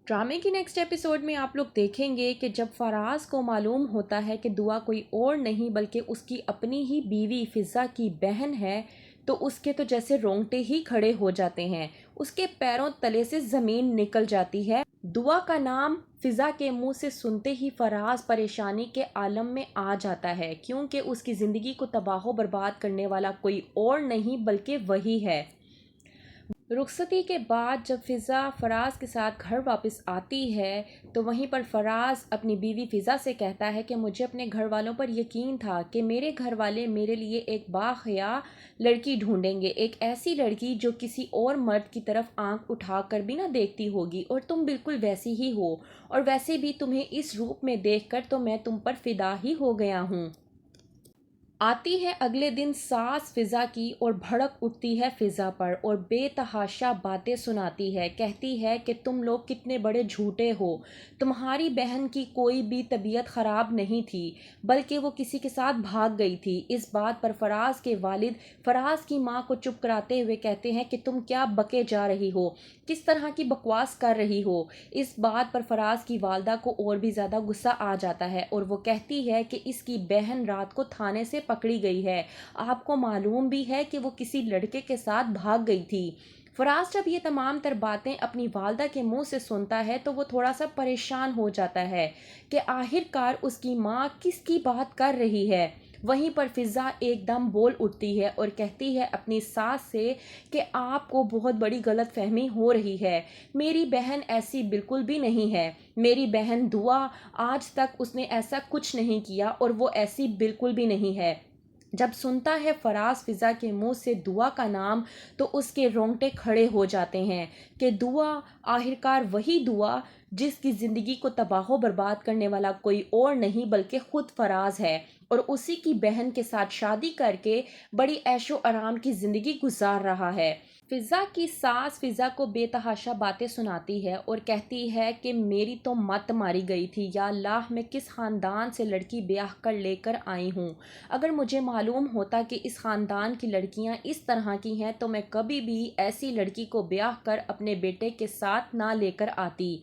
ड्रामे की next episode में आप लोग देखेंगे कि जब फराज को मालूम होता है कि दुआ कोई और नहीं बल्कि उसकी अपनी ही बीवी फ़िज़ा की बहन है, तो उसके तो जैसे रोंगटे ही खड़े हो जाते हैं। उसके पैरों तले से ज़मीन निकल जाती है। दुआ का नाम फ़िज़ा के मुंह से सुनते ही फराज परेशानी के आलम में आ जाता है, क्योंकि उसकी ज़िंदगी को तबाह बर्बाद करने वाला कोई और नहीं बल्कि वही है। रुखसती के बाद जब फ़िज़ा फ़राज के साथ घर वापस आती है, तो वहीं पर फ़राज अपनी बीवी फ़िज़ा से कहता है कि मुझे अपने घर वालों पर यकीन था कि मेरे घर वाले मेरे लिए एक बाहया लड़की ढूंढेंगे, एक ऐसी लड़की जो किसी और मर्द की तरफ आंख उठा कर भी ना देखती होगी, और तुम बिल्कुल वैसी ही हो। और वैसे भी तुम्हें इस रूप में देखकर तो मैं तुम पर फ़िदा ही हो गया हूँ। आती है अगले दिन सास फ़िज़ा की और भड़क उठती है फ़िज़ा पर और बेतहाशा बातें सुनाती है। कहती है कि तुम लोग कितने बड़े झूठे हो, तुम्हारी बहन की कोई भी तबीयत ख़राब नहीं थी, बल्कि वो किसी के साथ भाग गई थी। इस बात पर फराज के वालिद फराज की माँ को चुप कराते हुए कहते हैं कि तुम क्या बके जा रही हो, किस तरह की बकवास कर रही हो। इस बात पर फराज की वालदा को और भी ज़्यादा गुस्सा आ जाता है और वो कहती है कि इसकी बहन रात को थाने से पकड़ी गई है, आपको मालूम भी है कि वो किसी लड़के के साथ भाग गई थी। फराज जब ये तमाम तर बातें अपनी वालदा के मुंह से सुनता है तो वो थोड़ा सा परेशान हो जाता है कि आखिरकार उसकी माँ किसकी बात कर रही है। वहीं पर फ़िज़ा एकदम बोल उठती है और कहती है अपनी सास से कि आपको बहुत बड़ी गलतफहमी हो रही है, मेरी बहन ऐसी बिल्कुल भी नहीं है। मेरी बहन दुआ, आज तक उसने ऐसा कुछ नहीं किया और वो ऐसी बिल्कुल भी नहीं है। जब सुनता है फराज फ़िज़ा के मुंह से दुआ का नाम, तो उसके रोंगटे खड़े हो जाते हैं कि दुआ, आखिरकार वही दुआ जिसकी ज़िंदगी को तबाह बर्बाद करने वाला कोई और नहीं बल्कि ख़ुद फराज है, और उसी की बहन के साथ शादी करके बड़ी ऐशो आराम की ज़िंदगी गुजार रहा है। फ़िज़ा की सास फ़िज़ा को बेतहाशा बातें सुनाती है और कहती है कि मेरी तो मत मारी गई थी, या अल्लाह मैं किस ख़ानदान से लड़की ब्याह कर लेकर आई हूँ। अगर मुझे मालूम होता कि इस ख़ानदान की लड़कियाँ इस तरह की हैं तो मैं कभी भी ऐसी लड़की को ब्याह कर अपने बेटे के साथ ना लेकर आती।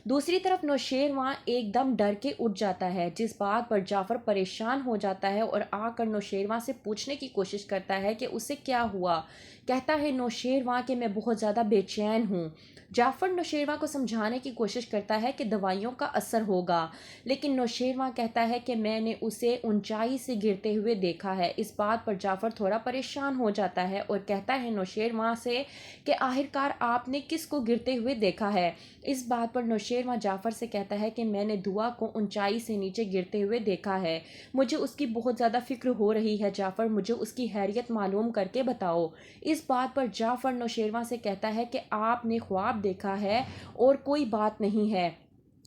दूसरी तरफ नौशेरवां एकदम डर के उठ जाता है, जिस बात पर जाफ़र परेशान हो जाता है और आकर नौशेरवां से पूछने की कोशिश करता है कि उसे क्या हुआ। कहता है नौशेरवां कि मैं बहुत ज़्यादा बेचैन हूँ। जाफ़र नौशेरवां को समझाने की कोशिश करता है कि दवाइयों का असर होगा, लेकिन नौशेरवां कहता है कि मैंने उसे ऊंचाई से गिरते हुए देखा है। इस बात पर जाफ़र थोड़ा परेशान हो जाता है और कहता है नौशेरवां से कि आखिरकार आपने किस को गिरते हुए देखा है। इस बात पर नौशेरवां जाफ़र से कहता है कि मैंने दुआ को ऊंचाई से नीचे गिरते हुए देखा है, मुझे उसकी बहुत ज़्यादा फ़िक्र हो रही है जाफ़र, मुझे उसकी हैरियत मालूम करके बताओ। इस बात पर जाफ़र नौशेरवां से कहता है कि आपने ख्वाब देखा है और कोई बात नहीं है,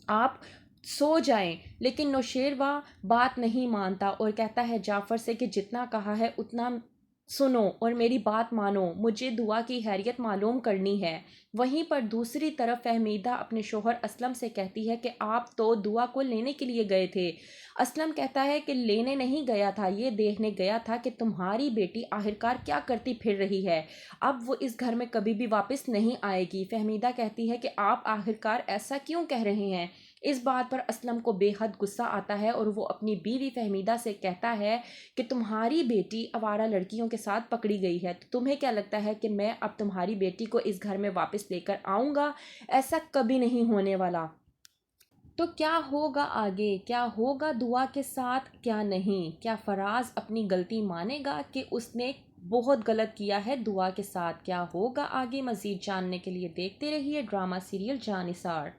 आप सो जाएं। लेकिन नौशेरवां बात नहीं मानता और कहता है जाफ़र से कि जितना कहा है उतना सुनो और मेरी बात मानो, मुझे दुआ की हैरियत मालूम करनी है। वहीं पर दूसरी तरफ फहमीदा अपने शोहर असलम से कहती है कि आप तो दुआ को लेने के लिए गए थे। असलम कहता है कि लेने नहीं गया था, ये देखने गया था कि तुम्हारी बेटी आखिरकार क्या करती फिर रही है, अब वो इस घर में कभी भी वापस नहीं आएगी। फहमीदा कहती है कि आप आखिरकार ऐसा क्यों कह रहे हैं। इस बात पर असलम को बेहद गुस्सा आता है और वो अपनी बीवी फहमीदा से कहता है कि तुम्हारी बेटी आवारा लड़कियों के साथ पकड़ी गई है, तो तुम्हें क्या लगता है कि मैं अब तुम्हारी बेटी को इस घर में वापस लेकर आऊँगा? ऐसा कभी नहीं होने वाला। तो क्या होगा आगे, क्या होगा दुआ के साथ, क्या नहीं, क्या फराज अपनी गलती मानेगा कि उसने बहुत गलत किया है दुआ के साथ? क्या होगा आगे, मज़ीद जानने के लिए देखते रहिए ड्रामा सीरियल जानिसार।